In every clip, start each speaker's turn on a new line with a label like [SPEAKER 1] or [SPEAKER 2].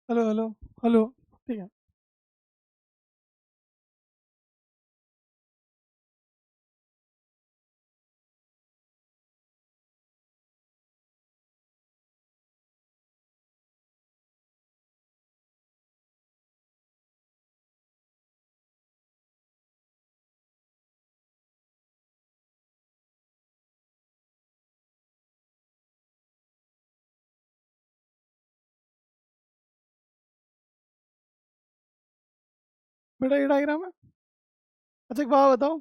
[SPEAKER 1] Hello hello hello. ठीक है। बेटा ये डायग्राम है। अच्छा एक बात बताओ,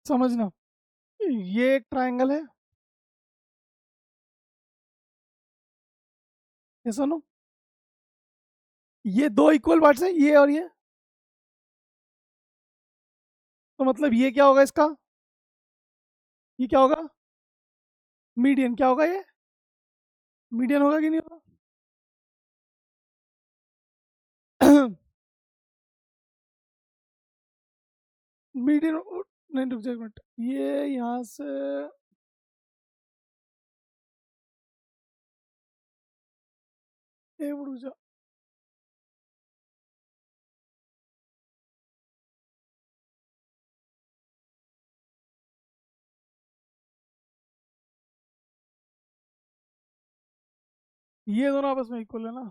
[SPEAKER 1] समझना। ये एक ट्रायंगल है। ये सुनो, ये दो इक्वल पार्ट्स हैं, ये और ये। तो मतलब ये क्या होगा इसका? ये क्या होगा? मीडियन क्या होगा ये? मीडियन होगा कि नहीं होगा? मीडियन। नहीं रुक जा एक मिनट, ये यहाँ से एक मिनट रुक जा। ये दोनों आपस में इक्वल है ना?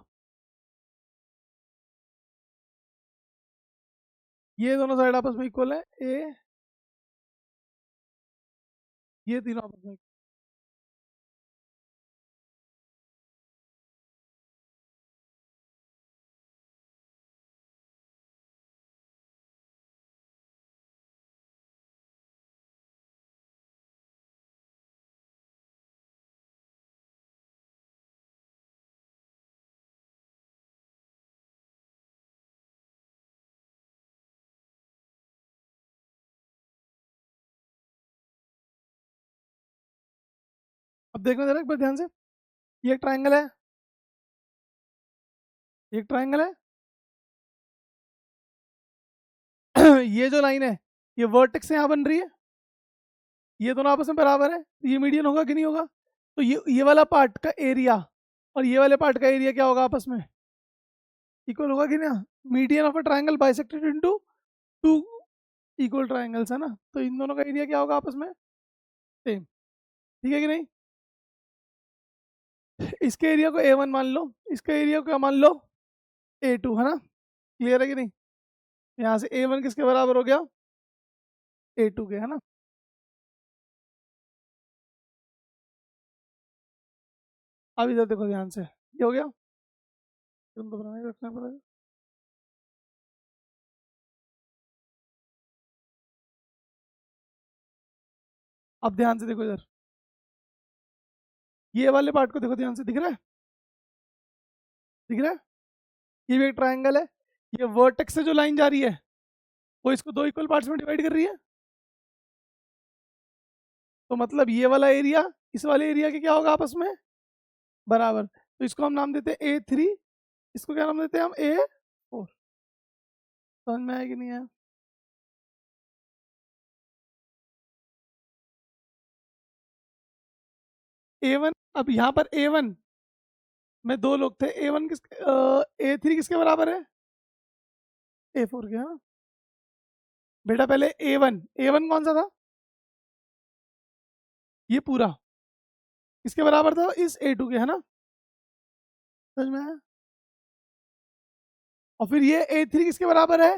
[SPEAKER 1] ये दोनों साइड आपस में इक्वल है। ए, ये तीनों आपस में। अब देखना जरा एक बार ध्यान से। ये एक ट्रायंगल है, ये एक ट्रायंगल है। ये जो लाइन है, ये वर्टेक्स से यहाँ बन रही है। ये दोनों आपस में बराबर है, तो ये मीडियन होगा कि नहीं होगा? तो ये वाला पार्ट का एरिया और ये वाले पार्ट का एरिया क्या होगा आपस में? इक्वल होगा कि ना? Median of a triangle bisected into two equal triangles है ना, तो इन दोनों का एरिया क्या होगा आपस में? सेम। ठीक है कि नहीं? इसके एरिया को A1 मान लो, इसका एरिया को क्या मान लो? A2 है ना? क्लियर है कि नहीं? यहाँ से A1 किसके बराबर हो गया? A2 के, है ना? अब इधर देखो ध्यान से, ये हो गया। तुम तो बनाना ही रखना पड़ेगा। अब ध्यान से देखो इधर, ये वाले पार्ट को देखो ध्यान से, दिख रहा है? दिख रहा है? ये भी एक ट्रायंगल है। ये वर्टेक्स से जो लाइन जा रही है, वो इसको दो इक्वल पार्ट्स में डिवाइड कर रही है। तो मतलब ये वाला एरिया इस वाले एरिया के क्या होगा आपस में? बराबर। तो इसको हम नाम देते हैं A3, इसको क्या नाम देते हैं हम? A4। समझ में आया कि नहीं आया? A1, अब यहाँ पर A1 में दो लोग थे। A1 A3 किसके बराबर है? A4 के, हाँ। बेटा पहले A1 कौन सा था? ये पूरा किसके बराबर था? इस A2 के, है ना? समझ में आया? और फिर ये A3 किसके बराबर है?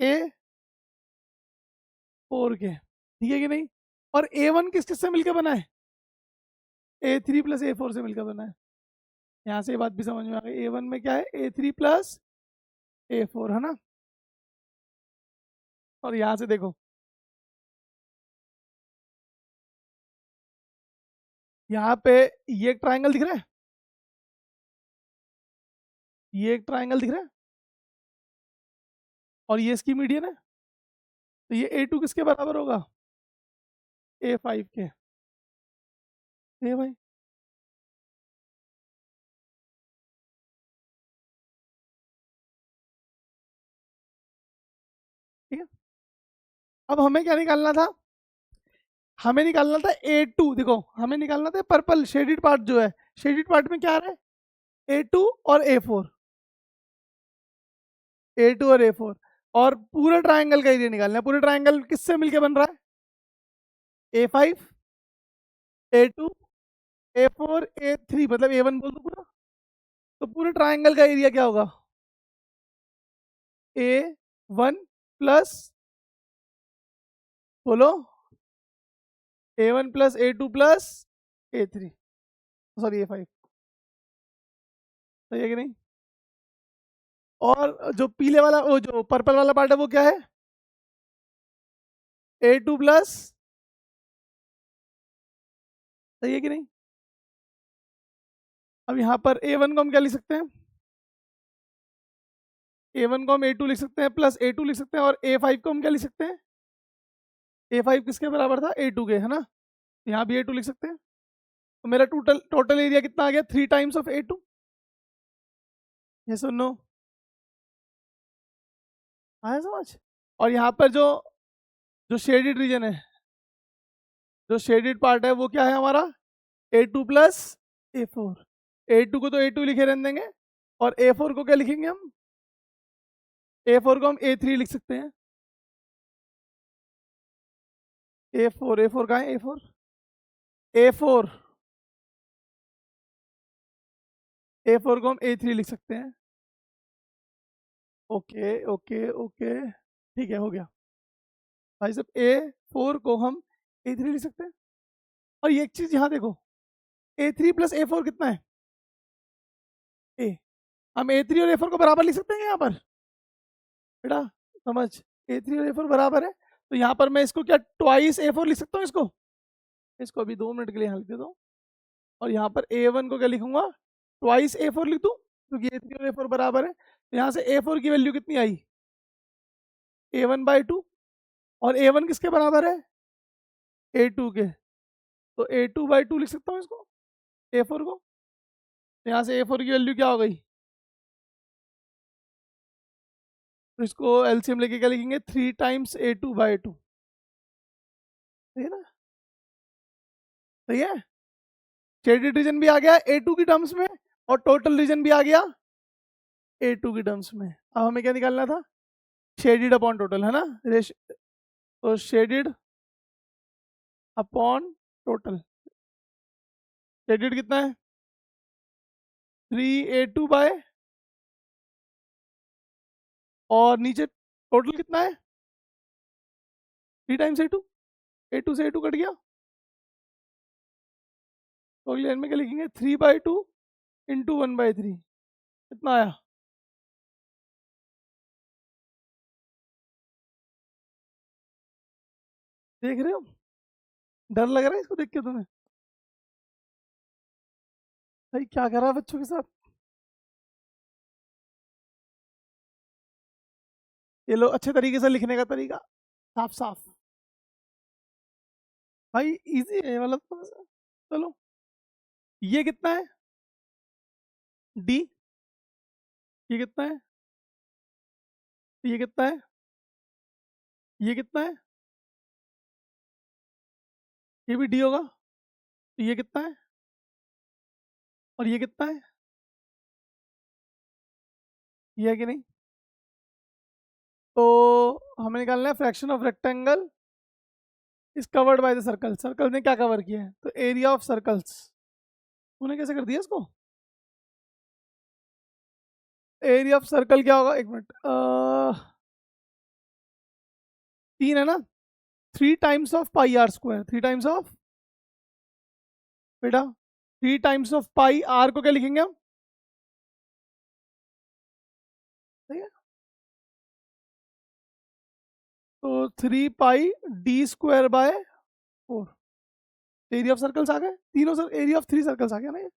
[SPEAKER 1] A4 के, ठीक है कि नहीं? और A1 किस किस से मिलकर बना है? A3 प्लस A4 से मिलकर बना है। यहाँ से ये बात भी समझ में आ गई। A1 में क्या है? A3 प्लस A4, है ना? और यहाँ से देखो, यहाँ पे ये एक ट्रायंगल दिख रहा है, ये एक ट्रायंगल दिख रहा है, और ये इसकी मीडियन है। तो ये A2 किसके बराबर होगा? A5 के। ए भाई, ठीक है। अब हमें क्या निकालना था? हमें निकालना था A2। देखो, हमें निकालना था पर्पल शेडिड पार्ट जो है। शेडिड पार्ट में क्या आ रहा है? A2 और A4, A2 और A4, और पूरे ट्रायंगल का एरिया निकालना है। पूरे ट्रायंगल किससे मिलके बन रहा है? A5, A2, A4, A3, मतलब A1 बोल दो पूरा। तो पूरे ट्रायंगल का एरिया क्या होगा? A1 प्लस, बोलो, A1 plus A2 plus A3, sorry A5, सही है कि नहीं? और जो पीले वाला, वो जो पर्पल वाला पार्ट है वो क्या है? A2 प्लस, सही है कि नहीं? अब यहाँ पर A1 को हम क्या लिख सकते हैं? A1 को हम A2 लिख सकते हैं, प्लस A2 लिख सकते हैं, और A5 को हम क्या लिख सकते हैं? A5 किसके बराबर था? A2 के, है ना? यहाँ भी A2 लिख सकते हैं। तो मेरा टोटल टोटल एरिया कितना आ गया? 3 टाइम्स ऑफ A2। ये सुनो, आया समझ? और यहाँ पर जो जो शेडेड रीजन है, जो शेडेड पार्ट है, वो क्या है हमारा? A2 plus A4। A2 को तो A2 लिखे रहने देंगे, और A4 को क्या लिखेंगे हम? A4 को हम A3 लिख सकते हैं। A4 कहाँ है? A4 A4 को हम A3 लिख सकते हैं। ओके ओके ओके, ठीक है, हो गया भाई साहब। A4 को हम A3 लिख सकते हैं। और ये एक चीज यहाँ देखो, A3 प्लस A4 कितना है? A। हम A3 और A4 को बराबर लिख सकते हैं यहाँ पर, बेटा समझ? A3 और A4 बराबर है, तो यहाँ पर मैं इसको क्या ट्वाइस A4 लिख सकता हूँ? इसको इसको अभी 2 मिनट के लिए यहाँ लिख देता हूँ। और यहाँ पर A1 को क्या लिखूंगा? ट्वाइस A4 लिख दूँ, क्योंकि A3 और A4 बराबर है। तो यहाँ से A4 की वैल्यू कितनी आई? A1/2। और A1 किसके बराबर है? A2 के। तो A2/2 लिख सकता हूँ इसको, A4 को। तो यहाँ से A4 की वैल्यू क्या हो गई? तो इसको एलसीएम लेके क्या लिखेंगे? 3 टाइम्स A2/2। सही है ना? सही है। शेडेड रीजन भी आ गया A2 की टर्म्स में, और टोटल रीजन भी आ गया A2 की टर्म्स में। अब हमें क्या निकालना था? शेडेड अपॉन टोटल, है ना? तो शेडेड अपॉन टोटल, शेडेड कितना है? 3A2 और नीचे टोटल कितना है? 3 टाइम्स A2। A2 से A2 कट गया, तो अगले लाइन में क्या लिखेंगे? 3/2 इंटू 1/3। कितना आया? देख रहे हो? डर लग रहा है इसको देख के तुम्हें? भाई क्या कर रहा है बच्चों के साथ? ये लो, अच्छे तरीके से लिखने का तरीका, साफ साफ। भाई इजी है मतलब चलो, ये कितना है? डी। ये कितना है? ये कितना है? ये कितना है? ये भी डी होगा। तो ये कितना है? और ये कितना है? ये है कि नहीं? तो हमें निकालना है fraction of rectangle is covered by the circle. Circle ने क्या कवर किया है? तो एरिया ऑफ सर्कल्स। तूने कैसे कर दिया इसको? एरिया ऑफ सर्कल क्या होगा? एक मिनट, 3 है ना? 3 times of pi r square, 3 times of, बेटा 3 टाइम्स ऑफ पाई r को क्या लिखेंगे हम? ठीक है, तो 3 pi d² by 4। Area of circles आ गए तीनों सर, एरिया ऑफ 3 सर्कल्स आ गया ना ये,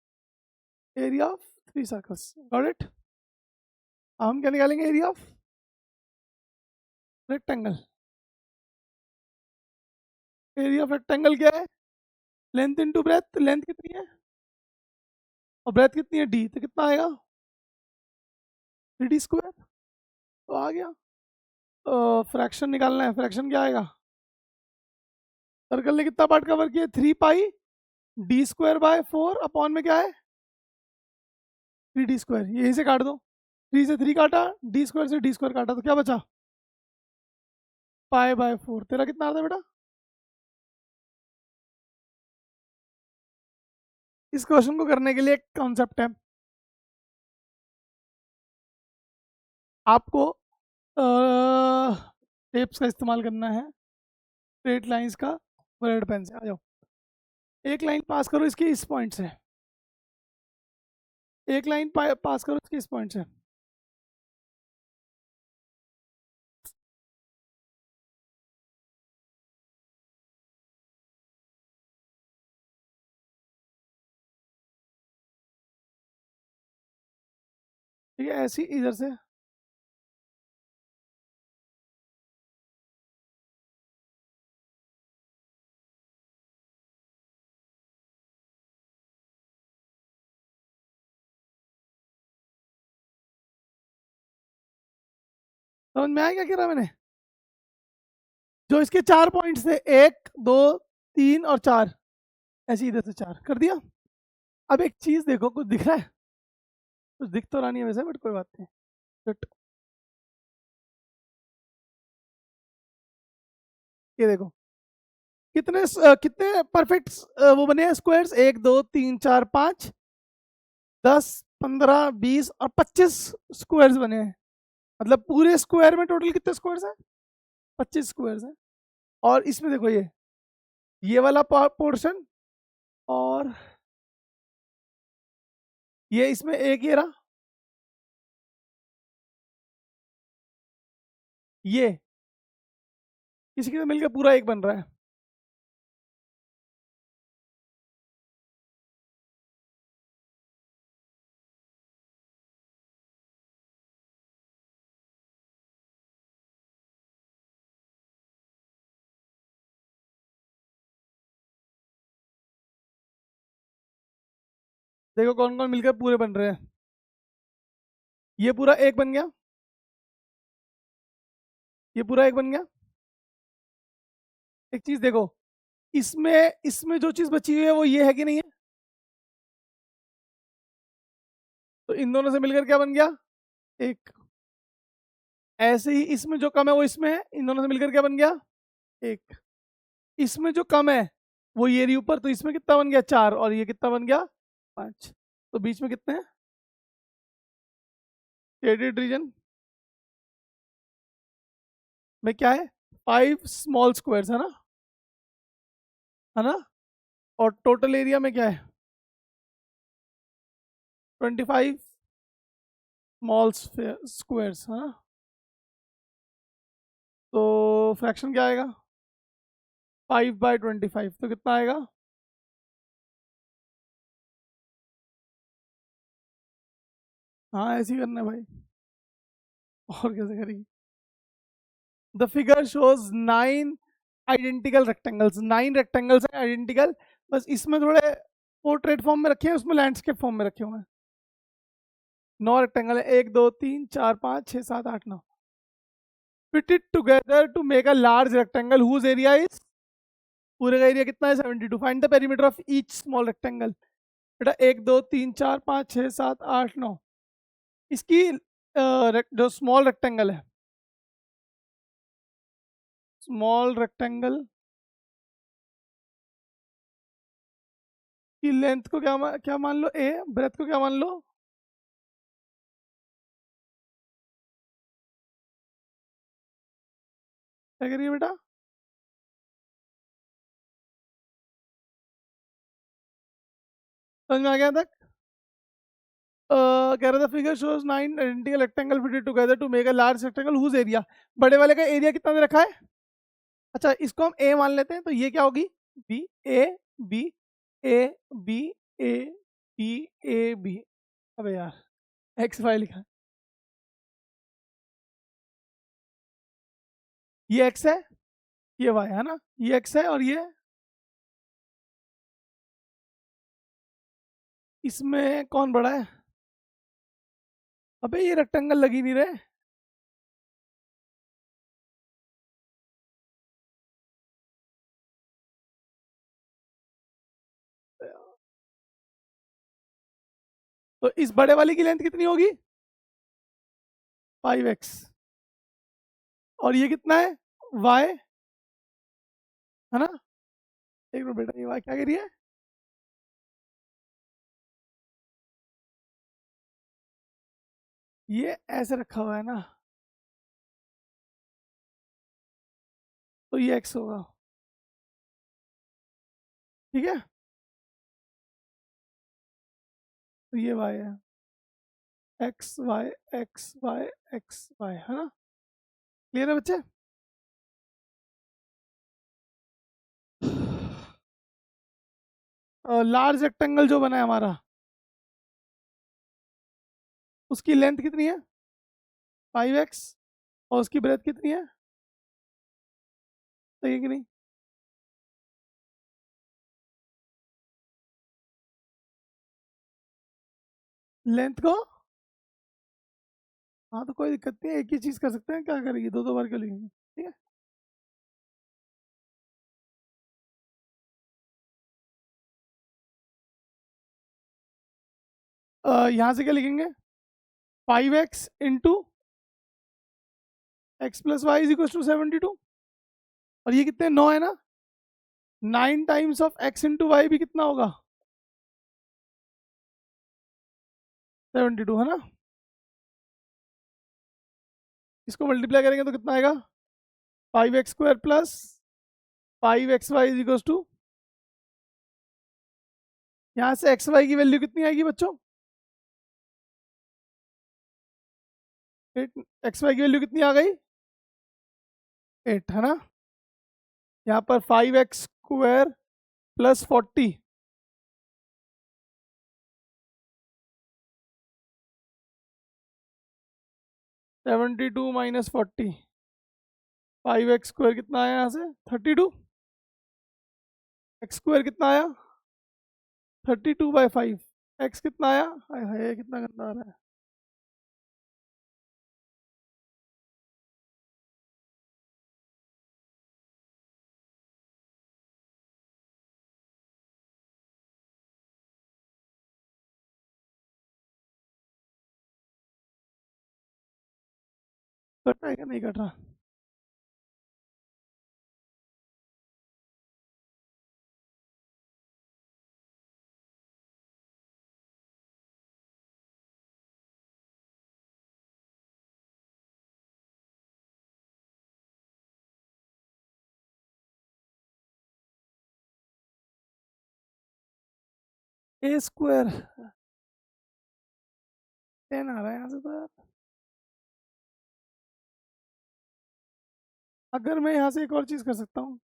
[SPEAKER 1] area of 3 circles, got it. हम क्या निकालेंगे? Area of rectangle. Area of rectangle क्या है? Length into breadth. लेंथ कितनी है और ब्रेथ कितनी है? डी। तो कितना आएगा? 3d²। तो आ गया। फ्रैक्शन निकालना है, फ्रैक्शन क्या आएगा? सर्कल ने कितना पार्ट कवर किया? 3 पाई d² बाय 4 अपॉन में क्या है? 3d², यहीं से काट दो, 3 से 3 काटा, d² से d² काटा, तो क्या बचा? π/4। तेरा कितना आता है बेटा? इस क्वेश्चन को करने के लिए एक कॉन्सेप्ट है, आपको टेप्स का इस्तेमाल करना है, स्ट्रेट लाइंस का, रेड पेन से। आ जाओ, एक लाइन पास करो इसके इस पॉइंट से, एक लाइन पास करो इसके इस पॉइंट से। ठीक है, ऐसी इधर से। समझ में आया क्या कह रहा मैंने? जो इसके 4 पॉइंट्स थे, 1 2 3 और 4, ऐसे इधर से 4 कर दिया। अब एक चीज देखो, कुछ दिख रहा है? कुछ दिख तो रहा नहीं है वैसे, बट कोई बात नहीं। बट ये देखो, कितने परफेक्ट वो बने हैं स्क्वायर्स, 1 2 3 4 5 10 15 20 और 25 स्क्वायर्स बने हैं। मतलब पूरे स्क्वायर में टोटल कितने स्क्वायर्स हैं? 25 स्क्वायर्स हैं। और इसमें देखो, ये वाला पोर्शन, और ये इसमें एक ये रहा, ये किसी के मिलकर पूरा एक बन रहा है। देखो कौन कौन मिलकर पूरे बन रहे हैं। ये पूरा एक बन गया, ये पूरा एक बन गया। एक चीज देखो, इसमें इसमें जो चीज बची हुई है वो ये है कि नहीं है? तो इन दोनों से मिलकर क्या बन गया? एक। ऐसे ही इसमें जो कम है वो इसमें है, इन दोनों से मिलकर क्या बन गया? एक। इसमें जो कम है वो ये रही ऊपर, तो इसमें कितना बन गया? 4, और ये कितना बन गया? 5। तो बीच में कितने हैं? शेडेड रीजन में क्या है? 5 स्मॉल स्क्वायर्स है ना, है ना? और टोटल एरिया में क्या है? 25 स्मॉल स्क्वायर्स है ना। तो फ्रैक्शन क्या आएगा? 5/25, तो कितना आएगा? हाँ, ऐसे ही करना है भाई, और कैसे करेगी? The figure shows 9 identical rectangles, 9 rectangles हैं आइडेंटिकल। बस इसमें थोड़े पोर्ट्रेट फॉर्म में रखे हैं, उसमें लैंडस्केप फॉर्म में रखे हुए हैं। 9 रेक्टेंगल है, 1 2 3 4 5 6 7 8 9। Fit it together to make a large rectangle whose area is, पूरे का एरिया कितना है? 72। Find the perimeter of each small rectangle. बेटा 1 2 3 4 5 6 7 8 9, इसकी जो स्मॉल रेक्टेंगल है, स्मॉल रेक्टेंगल की लेंथ को क्या मान लो? ए। ब्रेथ को क्या मान लो? क्या करिए बेटा? समझ में आ गया तक? कह रहा था figure shows 9 identical rectangle fitted together to make a large rectangle whose area. बड़े वाले का एरिया कितना दे रखा है? अच्छा, इसको हम ए मान लेते हैं, तो ये क्या होगी? B. A B, A B, A B, A B. अबे यार, एक्स वाई लिखा है। ये एक्स है, ये वाई है ना, ये एक्स है, और ये इसमें कौन बड़ा है? अबे ये रेक्टेंगल लगी नहीं रहे। तो इस बड़े वाले की लेंथ कितनी होगी? 5x। और ये कितना है? y, है ना? एक मिनट बेटा, ये y क्या कह रही है? ये ऐसे रखा हुआ है ना, तो ये x होगा। ठीक है, तो ये y है। X Y X Y X Y, है ना? क्लियर है बच्चे? लार्ज रेक्टेंगल जो बना है हमारा, उसकी लेंथ कितनी है? 5x। और उसकी ब्रेथ कितनी है? सही है कि नहीं? लेंथ को, हाँ तो कोई दिक्कत नहीं है, एक ही चीज कर सकते हैं, क्या करेंगे, दो दो बार क्यों लिखेंगे? ठीक है। यहाँ से क्या लिखेंगे? 5x into X plus Y is equal to 72। और ये कितने, 9 है ना? 9 times of X into Y भी कितना होगा? 72, है ना? इसको मल्टीप्लाई करेंगे तो कितना आएगा? 5x² plus 5xy is equal to, यहाँ से एक्स वाई की वैल्यू कितनी आएगी बच्चों? 8। एक्स वाई की वैल्यू कितनी आ गई? 8, है ना? यहाँ पर 5x² प्लस 40, 72 माइनस 40, 5x² कितना आया यहाँ से? 32। x² कितना आया? 32/5। x कितना आया? हाय हाय कितना गंदा आ रहा है। कट रहा है क्या? नहीं कट रहा। a² 10 आ रहा है यहाँ से तो यार। अगर मैं यहाँ से एक और चीज़ कर सकता हूँ,